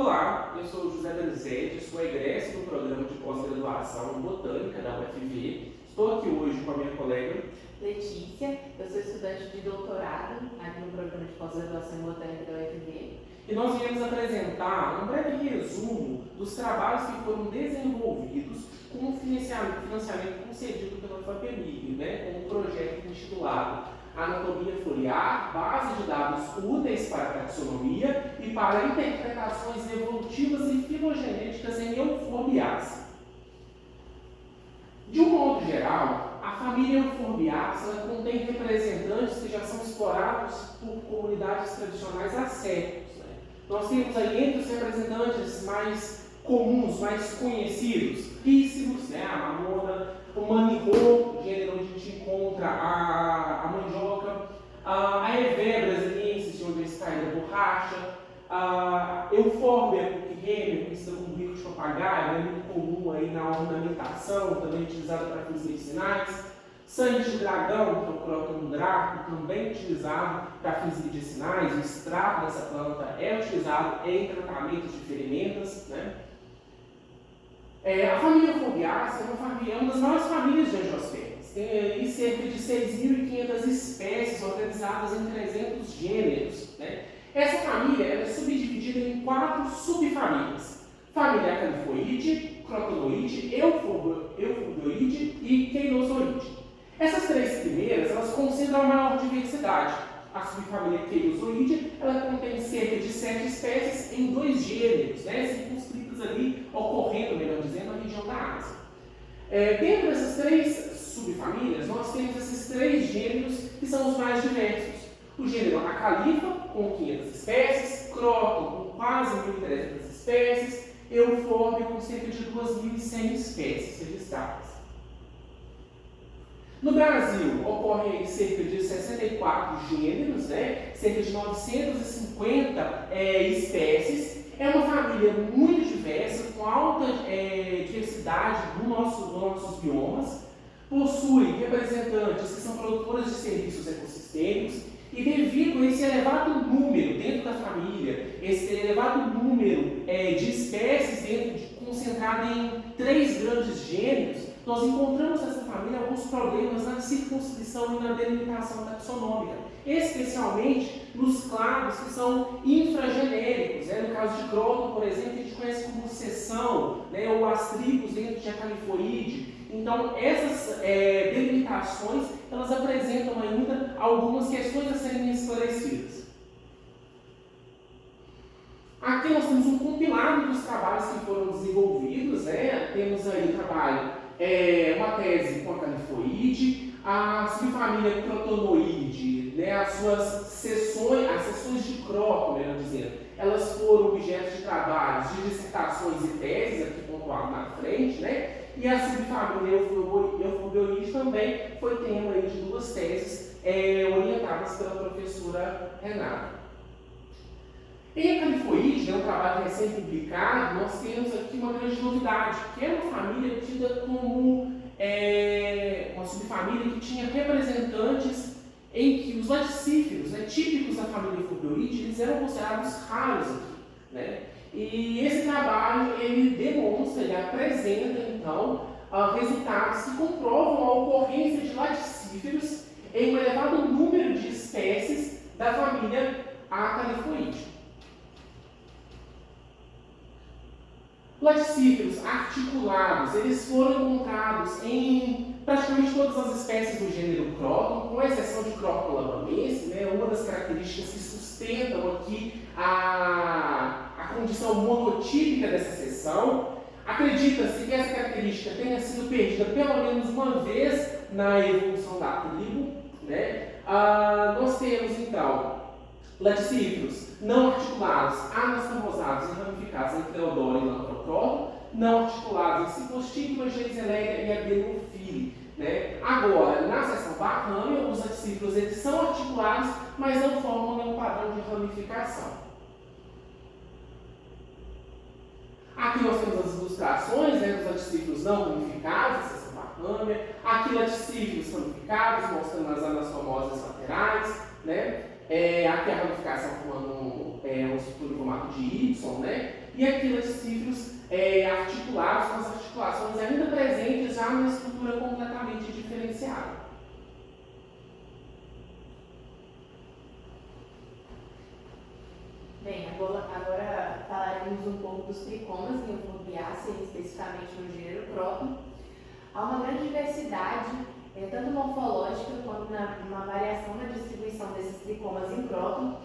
Olá, eu sou o José Danizete, sou egresso do programa de pós-graduação em Botânica da UFV. Estou aqui hoje com a minha colega Letícia, eu sou estudante de doutorado aqui no programa de pós-graduação em Botânica da UFV. E nós viemos apresentar um breve resumo dos trabalhos que foram desenvolvidos com o financiamento concedido pela FAPEMIG, com um projeto intitulado Anatomia Foliar, base de dados úteis para a taxonomia e para interpretações evolutivas e filogenéticas em Euphorbiaceae. De um modo geral, a família Euphorbiaceae contém representantes que já são explorados por comunidades tradicionais há séculos. Nós temos aí entre os representantes mais comuns, mais conhecidos, rícimos, a mamona, o manihô, gênero onde a gente encontra a mandioca, a Hevea brasiliensis, de onde é extraída a borracha, a Euphorbia cookieria, conhecida como bico de papagaio, é muito comum aí na ornamentação, também utilizada para fins medicinais. Sangue de dragão, que é o Croton draco, também utilizado para fins medicinais. O extrato dessa planta é utilizado em tratamentos de ferimentas. A família Euphorbiaceae é uma das maiores famílias de angiospermas. Tem aí cerca de 6.500 espécies organizadas em 300 gêneros. Essa família é subdividida em 4 subfamílias: família Acanthoide, Crotonoide, Euphorboide e Keinozoide. Essas 3 primeiras, elas concentram a maior diversidade. A subfamília Keinozoide, ela contém cerca de 7 espécies em 2 gêneros, circunscritos ali, ocorrendo, melhor dizendo, na região da Ásia. Dentro dessas 3 subfamílias, nós temos esses 3 gêneros que são os mais diversos. O gênero Acalifa, com 500 espécies, Croton, com quase 1.300 espécies, Euphorbia, com cerca de 2.100 espécies registradas. No Brasil, ocorrem cerca de 64 gêneros, cerca de 950 espécies. É uma família muito diversa, com alta diversidade nos nossos biomas. Possui representantes que são produtores de serviços ecossistêmicos e, devido a esse elevado número dentro da família, esse elevado número de espécies concentrado em 3 grandes gêneros, nós encontramos nessa família alguns problemas na circunscrição e na delimitação taxonômica, especialmente nos clados que são infragenéricos. No caso de Croton, por exemplo, a gente conhece como seção, ou astricos dentro de Acanthoide. Então, essas delimitações, elas apresentam ainda algumas questões a serem esclarecidas. Aqui nós temos um compilado dos trabalhos que foram desenvolvidos. Temos aí o trabalho, uma tese com a Acanthoide, a subfamília Crotonoide, as suas seções, as seções de Croton, melhor dizendo, elas foram objeto de trabalhos, de dissertações e teses, aqui pontuado na frente, e a subfamília Euphorboide também foi tema aí de 2 teses orientadas pela professora Renata. Em Acanthoide, um trabalho recém-publicado, nós temos aqui uma grande novidade, que é uma família tida como uma subfamília que tinha representantes em que os laticíferos, típicos da família Euphorboide, eles eram considerados raros aqui. E esse trabalho, ele demonstra, ele apresenta, então, resultados que comprovam a ocorrência de laticíferos em um elevado número de espécies da família Acanthoide. Laticíferos articulados, eles foram encontrados em praticamente todas as espécies do gênero Croton, com exceção de Croton labamense, uma das características que sustentam aqui a condição monotípica dessa seção. Acredita-se que essa característica tenha sido perdida pelo menos uma vez na evolução da tribo. Nós temos, então, laticíferos não articulados, anastomosados e ramificados em Cleodora e Lamprocroton, não articulados em Cyclostigma, Geiseleia e Abenophylle. Agora, na seção Barrâmia, os laticíferos eles são articulados, mas não formam nenhum padrão de ramificação. Aqui nós temos as ilustrações dos laticíferos não ramificados, seção Barrâmia. Aqui laticíferos ramificados, mostrando as anastomoses laterais. Aqui a ramificação formando uma estrutura em formato de Y, e aqueles cífilos articulados, com as articulações ainda presentes, já numa estrutura completamente diferenciada. Bem, agora falaremos um pouco dos tricomas em euforbiácea, especificamente no gênero Croton. Há uma grande diversidade, tanto morfológica quanto na variação na distribuição desses tricomas em Croton,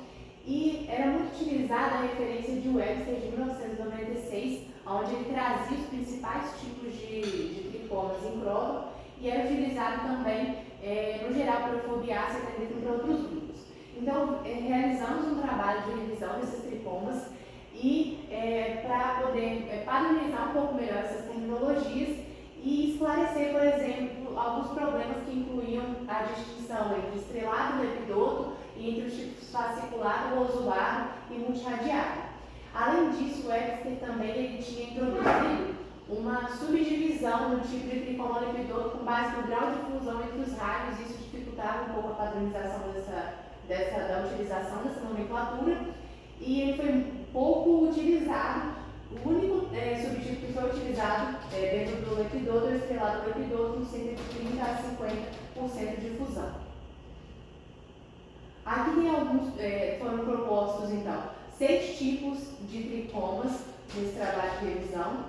e era muito utilizada a referência de Webster de 1996, onde ele trazia os principais tipos de tricomas em Croton, e era utilizado também, no geral, para euforbiácea, até mesmo para outros grupos. Então, realizamos um trabalho de revisão desses tricomas e para poder padronizar um pouco melhor essas terminologias e esclarecer, por exemplo, alguns problemas que incluíam a distinção entre estrelado e lepidoto e entre os tipos fasciculado, rosulado e multirradiado. Além disso, o Webster também ele tinha introduzido uma subdivisão no tipo de tricoma lepidoto com base no grau de fusão entre os raios, e isso dificultava um pouco a padronização da utilização dessa nomenclatura, e ele foi pouco utilizado. O único subtipo que foi utilizado dentro do lepidoto é o estrelado lepidoto, com cerca de 30 a 50% de fusão. Aqui tem alguns, foram propostos então 6 tipos de tricomas nesse trabalho de revisão.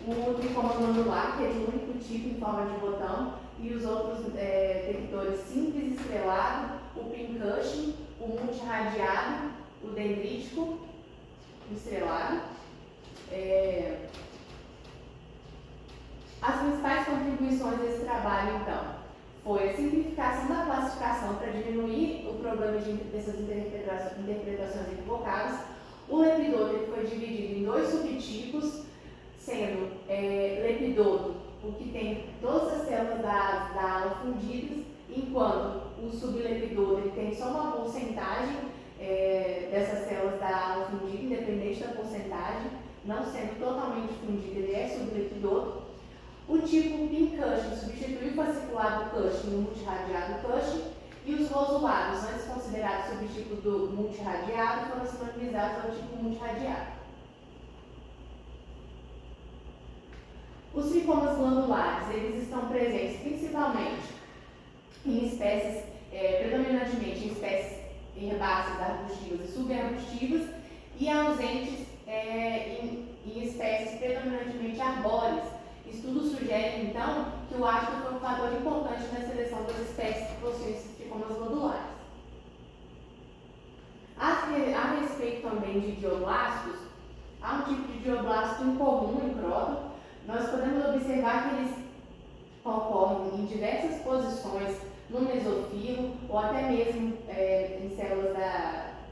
O tricoma glandular, que é o único tipo em forma de botão, e os outros detectores simples, estrelado, o pincushion, o multirradiado, o dendrítico, o estrelado. As principais contribuições desse trabalho, então, foi a simplificação da classificação para diminuir o problema dessas interpretações equivocadas. O lepidoto foi dividido em 2 subtipos, sendo lepidoto o que tem todas as células da ala fundidas, enquanto o sublepidoto ele tem só uma porcentagem dessas células da ala fundida, independente da porcentagem, não sendo totalmente fundido, ele é sublepidoto. O tipo pincushion substitui o fasciculado Cushing no multirradiado Cushing, e os rosulados, antes considerados subtipo do multirradiado, foram sinonizados ao tipo multirradiado. Os tricomas glandulares, eles estão presentes principalmente em espécies, predominantemente em espécies herbáceas, arbustivas e subarbustivas, e ausentes em espécies predominantemente arbóreas. Estudos sugerem, então, que o ácido foi um fator importante na seleção das espécies que possuem esses tricomas glandulares. A respeito também de dioblastos, há um tipo de dioblasto incomum em Croton. Nós podemos observar que eles ocorrem em diversas posições no mesofilo, ou até mesmo em células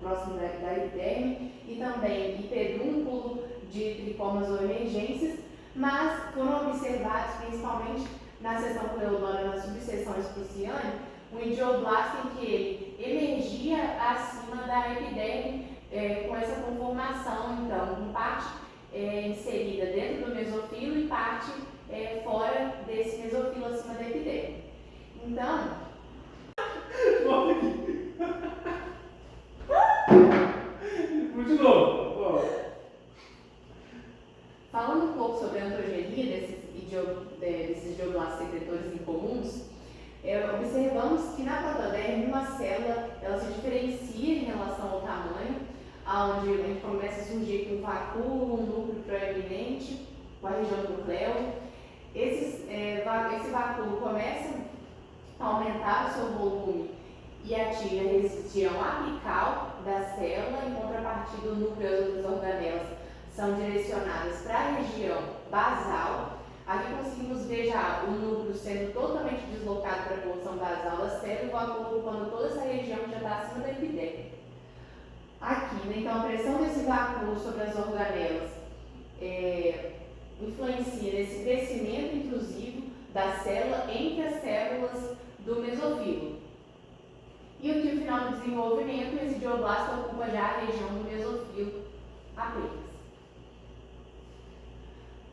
próximas da epiderme, e também em pedúnculo de tricomas ou emergências, mas foram observados principalmente na seção pleonômia, na subseção espruciane, um idioblasto em que ele emergia acima da epiderme com essa conformação, então, com parte inserida dentro do mesofilo e parte fora desse mesofilo acima da epiderme. Então, de novo. falando um pouco sobre a antogenia desses idioblastos secretores incomuns, observamos que na protoderme uma célula ela se diferencia em relação ao tamanho, onde a gente começa a surgir com um vacúolo, um núcleo proeminente, com a região do nucleu. Esse vacúolo começa a aumentar o seu volume e atinge a região apical da célula, em contrapartida, o núcleo e as outras organelas são direcionadas para a região basal. Aqui conseguimos ver já o núcleo sendo totalmente deslocado para a porção basal da célula, e o vacúolo ocupando toda essa região que já está acima da epiderme. Aqui, né, então, a pressão desse vacúolo sobre as organelas influencia nesse crescimento intrusivo da célula entre as células do mesofilo. E aqui, no final do desenvolvimento, esse idioblasto ocupa já a região do mesofilo apenas.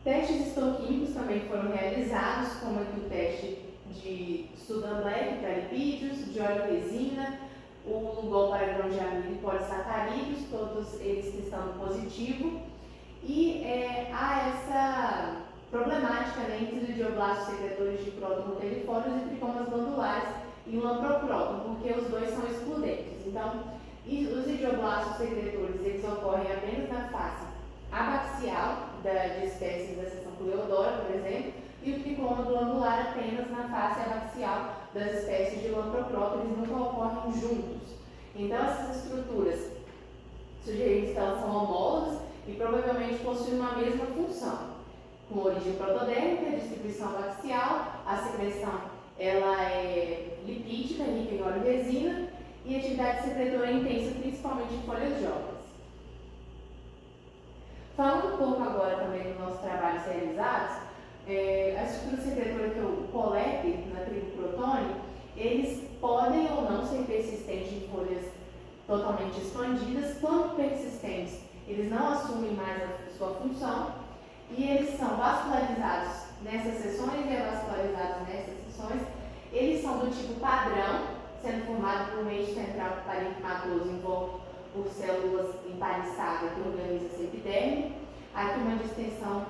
Testes histoquímicos também foram realizados, como aqui o teste de Sudan-Black para lipídios, de óleo-resina, o Lugol para grão de amido e polissacarídeos, todos eles testando positivo. E há essa problemática, né, entre os idioblastos secretores de próton roteiformes e tricomas glandulares e lampropróton, porque os dois são excludentes. Então, os idioblastos secretores eles ocorrem apenas na face abaxial de espécies da seção Coleodora, por exemplo, e o tricoma glandular apenas na face abaxial das espécies de lampropróton, eles nunca ocorrem juntos. Então, essas estruturas sugerimos que elas são homólogas e provavelmente possuem uma mesma função, com origem protodérmica, distribuição abaxial, a secreção ela é lipídica, rica em óleo e resina, e atividade secretora intensa, principalmente em folhas jovens. Falando um pouco agora também dos nossos trabalhos realizados, a estrutura secretora que o POLEP, na tribo Protônio, eles podem ou não ser persistentes em folhas totalmente expandidas. Quando persistentes, eles não assumem mais a sua função e eles são vascularizados nessas seções e avascularizados nessas seções. Eles são do tipo padrão, sendo formado por um eixo central parenquimatoso envolto por células empaliçadas que organizam essa epiderme. Aqui uma distensão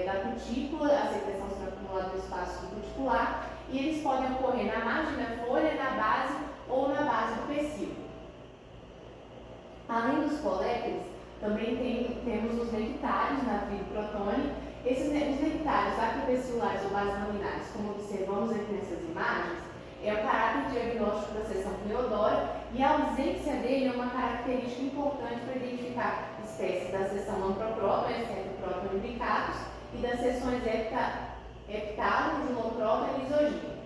da cutícula, a secreção será acumulada no espaço cuticular, e eles podem ocorrer na margem da folha, na base ou na base do pecíolo. Além dos poléperes, também temos os nectários na tribo Protônio. Os nectários acropeciolares ou basolaminares, como observamos aqui nessas imagens, é o caráter diagnóstico da seção Coleodora, e a ausência dele é uma característica importante para identificar espécies da seção Lampropróton, exceto Próton imbricatus, e das seções Heptalo, Julopróton e Lisogínia.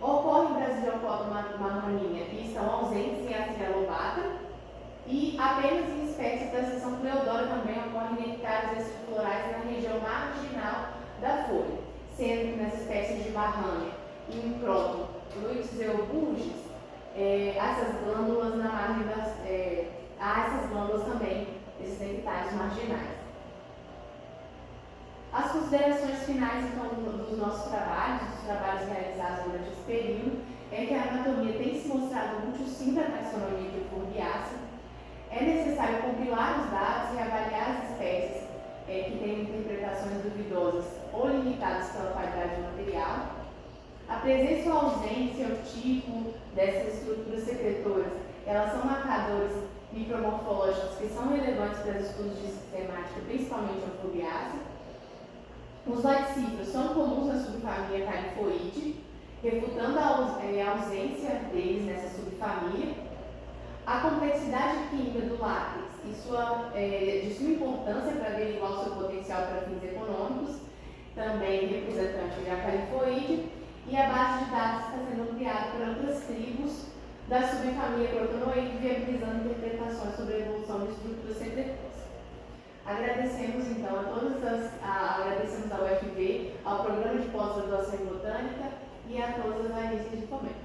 Ocorre em Brasileopodon marroninha e estão ausentes em Astrea lobata, e apenas em espécies da seção Coleodora também ocorrem nectários extraflorais na região marginal da folha, sendo que nas espécies de Barrânia e em Próton, Luixeoburgis, essas glândulas na margem há essas glândulas também, esses nectários marginais. As considerações finais, então, dos nossos trabalhos, dos trabalhos realizados durante esse período, é que a anatomia tem se mostrado útil sim para a taxonomia de Euphorbiaceae. É necessário compilar os dados e avaliar as espécies que têm interpretações duvidosas ou limitadas pela qualidade do material. A presença ou ausência, o tipo dessas estruturas secretoras, elas são marcadores micromorfológicos que são relevantes para os estudos de sistemática, principalmente a Euphorbiaceae. Os laticíferos são comuns na subfamília Califoide, refutando a ausência deles nessa subfamília. A complexidade química do látex e de sua importância para averiguar o seu potencial para fins econômicos, também representante da Califoide, e a base de dados está sendo ampliada para outras tribos da subfamília Protonoide, viabilizando interpretações sobre a evolução de estruturas secretoras. Agradecemos então agradecemos ao UFV, ao Programa de Pós-Graduação em Botânica e a todas as agências de fomento.